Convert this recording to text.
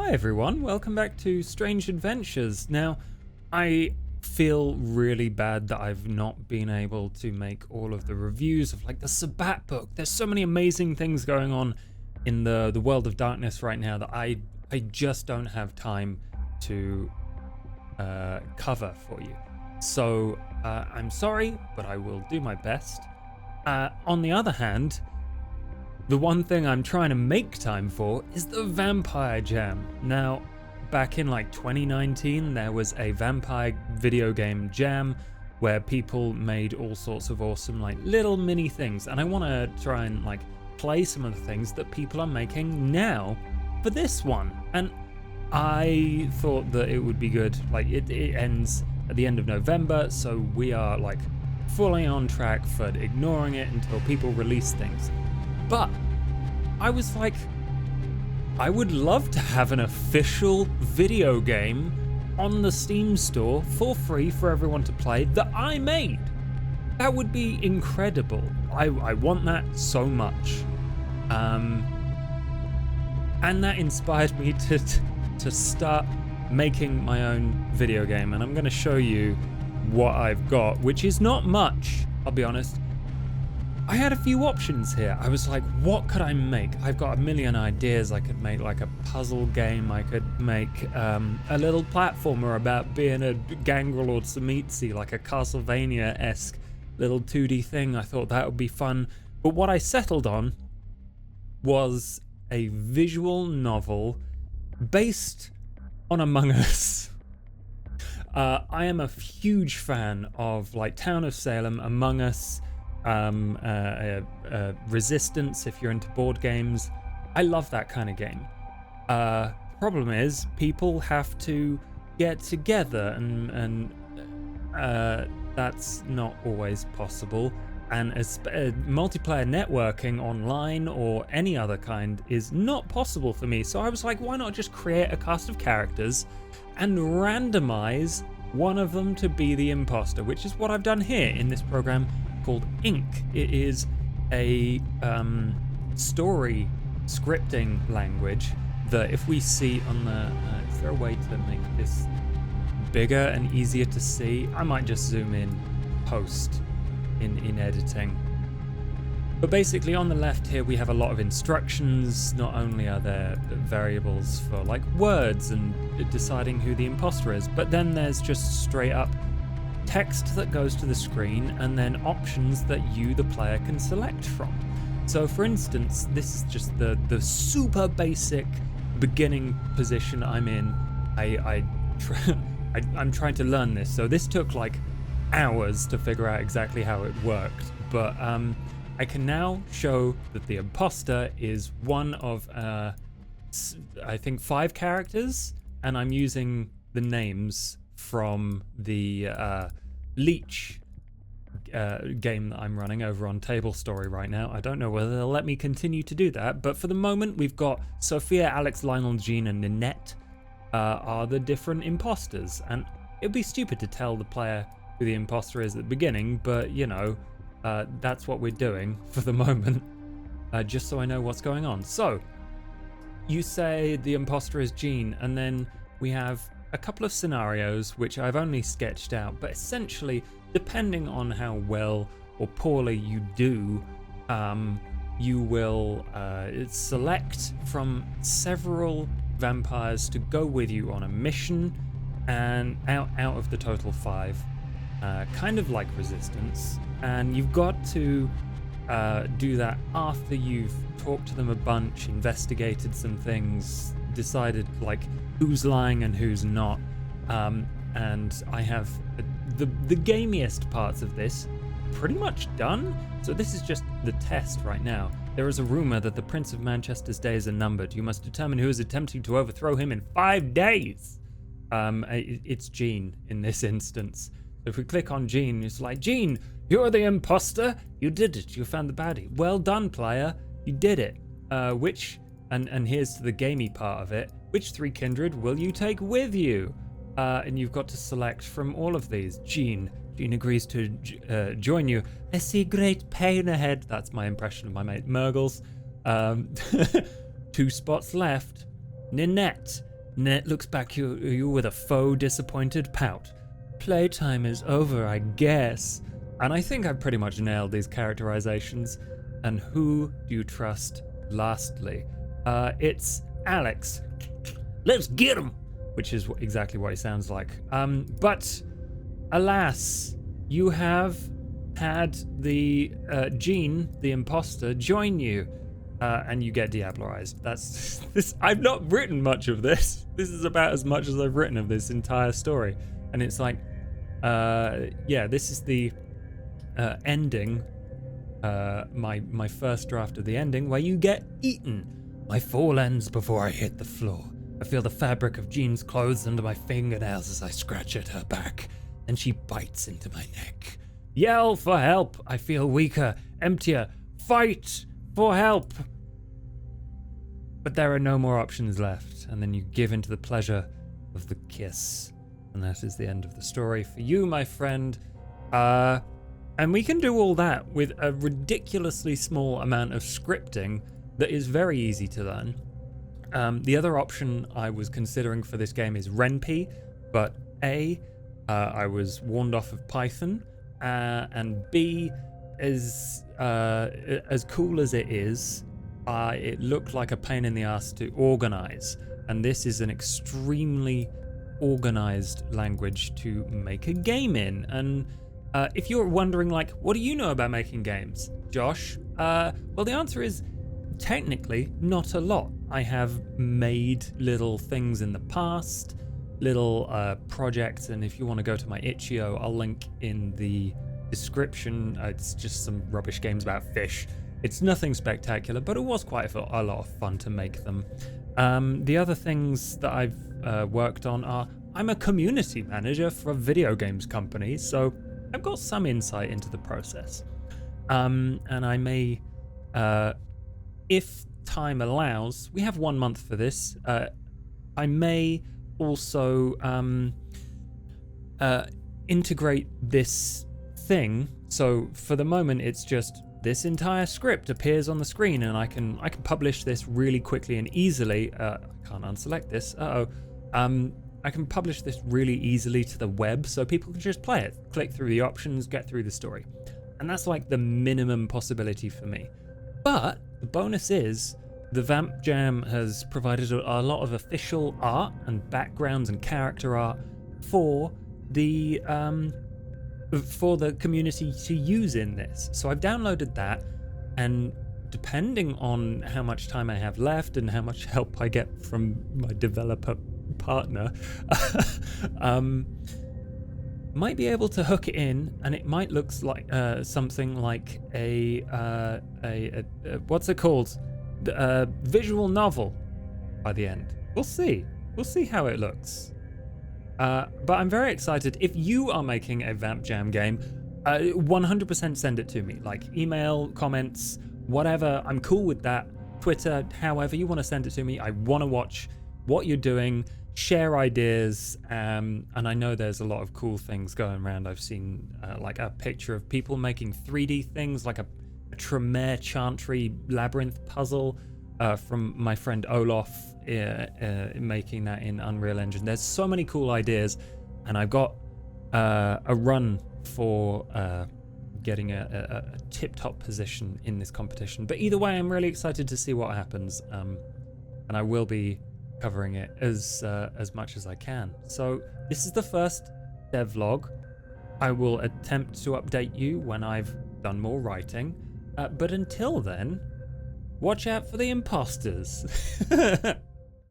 Hi everyone, welcome back to Strange Adventures. Now, I feel really bad that I've not been able to make all of the reviews of like the Sabbat book. There's so many amazing things going on in the world of darkness right now that I just don't have time to cover for you. So I'm sorry, but I will do my best. On the other hand, the one thing I'm trying to make time for is the Vampire Jam. Now, back in like 2019, there was a vampire video game jam where people made all sorts of awesome like little mini things, and I want to try and like play some of the things that people are making now for this one. And I thought that it would be good. Like it ends at the end of November, so we are like fully on track for ignoring it until people release things. But I was like, I would love to have an official video game on the Steam store for free for everyone to play that I made. That would be incredible. I want that so much. And that inspired me to start making my own video game. And I'm going to show you what I've got, which is not much, I'll be honest. I had a few options here. I was like, what could I make? I've got a million ideas. I could make like a puzzle game. I could make a little platformer about being a gangrel or Tsumitsu, like a Castlevania-esque little 2D thing. I thought that would be fun. But what I settled on was a visual novel based on Among Us. I am a huge fan of like Town of Salem, Among Us, Resistance if you're into board games. I love that kind of game. Problem is, people have to get together and that's not always possible. And multiplayer networking online or any other kind is not possible for me. So I was like, why not just create a cast of characters and randomize one of them to be the imposter, which is what I've done here in this program called Ink. It is a story scripting language that if we see on the... is there a way to make this bigger and easier to see? I might just zoom in post in editing. But basically on the left here we have a lot of instructions. Not only are there variables for like words and deciding who the imposter is, but then there's just straight up text that goes to the screen and then options that you, the player, can select from. So for instance, this is just the super basic beginning position I'm in. I'm trying to learn this, so this took like hours to figure out exactly how it worked, but I can now show that the imposter is one of I think 5 characters, and I'm using the names from the Leech game that I'm running over on Table Story right now. I don't know whether they'll let me continue to do that, but for the moment we've got Sophia, Alex, Lionel, Jean, and Ninette are the different imposters, and it'd be stupid to tell the player who the imposter is at the beginning, but you know, that's what we're doing for the moment, just so I know what's going on. So you say the imposter is Jean, and then we have a couple of scenarios which I've only sketched out, but essentially, depending on how well or poorly you do, you will select from several vampires to go with you on a mission, and out of the total 5, kind of like Resistance, and you've got to do that after you've talked to them a bunch, investigated some things, decided like who's lying and who's not, and I have the gamiest parts of this pretty much done. So this is just the test right now. There is a rumor that the Prince of Manchester's days are numbered. You must determine who is attempting to overthrow him in 5 days. It's Jean in this instance. If we click on Jean, it's like, Jean, you're the imposter. You did it. You found the baddie. Well done, player. You did it. And here's the gamey part of it. Which 3 kindred will you take with you? And you've got to select from all of these. Jean agrees to join you. I see great pain ahead. That's my impression of my mate Murgles. 2 spots left. Ninette, Net looks back at you with a faux disappointed pout. Playtime is over, I guess. And I think I've pretty much nailed these characterizations. And who do you trust lastly? It's Alex. Let's get him! Which is exactly what he sounds like. But alas, you have had the Gene, the imposter, join you. And you get diablerized. That's this. I've not written much of this. This is about as much as I've written of this entire story. And it's like, yeah, this is the ending. My first draft of the ending, where you get eaten. My fall ends before I hit the floor. I feel the fabric of Jean's clothes under my fingernails as I scratch at her back. Then she bites into my neck. Yell for help. I feel weaker, emptier. Fight for help. But there are no more options left, and then you give into the pleasure of the kiss. And that is the end of the story for you, my friend. And we can do all that with a ridiculously small amount of scripting that is very easy to learn. The other option I was considering for this game is RenP, but I was warned off of Python, and B, as cool as it is, it looked like a pain in the ass to organize, and this is an extremely organized language to make a game in. And if you're wondering, like, what do you know about making games, Josh? Well, the answer is technically not a lot. I have made little things in the past, little projects, and if you want to go to my itch.io, I'll link in the description. It's just some rubbish games about fish. It's nothing spectacular, but it was quite a lot of fun to make them. The other things that I've worked on are, I'm a community manager for a video games company, so I've got some insight into the process. And I may, if time allows, we have 1 month for this, I may also integrate this thing. So for the moment, it's just this entire script appears on the screen, and I can publish this really quickly and easily. I can't unselect this. I can publish this really easily to the web, so people can just play it, click through the options, get through the story. And that's like the minimum possibility for me. But the bonus is the Vamp Jam has provided a lot of official art and backgrounds and character art for the community to use in this. So I've downloaded that, and depending on how much time I have left and how much help I get from my developer partner, might be able to hook it in, and it might look like something like a what's it called? Visual novel by the end. We'll see how it looks. But I'm very excited. If you are making a Vamp Jam game, 100% send it to me. Like email, comments, whatever. I'm cool with that. Twitter, however you want to send it to me. I want to watch what you're doing, share ideas, and I know there's a lot of cool things going around. I've seen like a picture of people making 3D things, like a Tremere Chantry labyrinth puzzle from my friend Olaf, making that in Unreal Engine. There's so many cool ideas, and I've got a run for getting a tip-top position in this competition. But either way, I'm really excited to see what happens, and I will be covering it as much as I can. So this is the first devlog. I will attempt to update you when I've done more writing, but until then, watch out for the imposters.